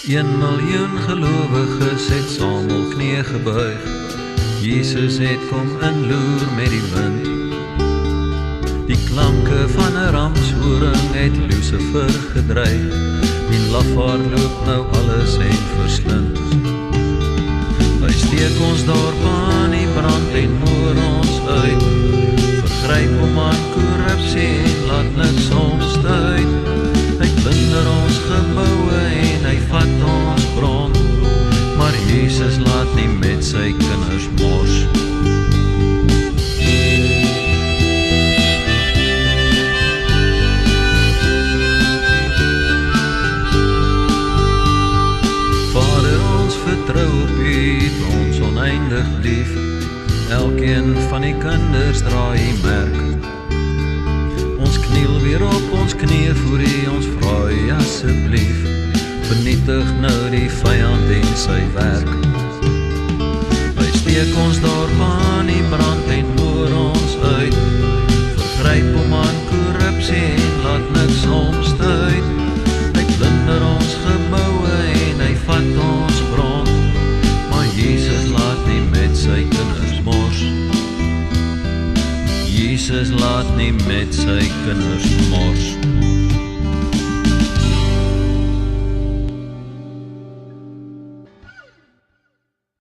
1 miljoen gelowiges het saam hul knie gebuig. Jesus het kom inloer met die wind. Die klanke van 'n ramshoring het Lucifer gedreig. Die lafaard loop nou alles en verslind. Hy steek ons dorp aan die brand en moer ons uit. Vergryp hom aan korrupsie en laat niks ons stuit. Hy plunder ons geboue en hy vat ons bron. Maar Jesus laat nie met sy kinders mors. Vader, ons vertrou op U, het ons oneindig lief. Elkeen van die kinders dra U merk. Ons kniel weer op ons knieë voor U, ons vra U asseblief. Vernietig nou die vyand en sy werk. Hy steek ons dorp aan die brand en moer ons uit. Vergryp hom aan korrupsie en laat niks omstuit. Hy plunder ons geboue en hy vat ons grond. Maar Jesus laat nie met sy kinders mors. Jesus laat nie met sy kinders mors.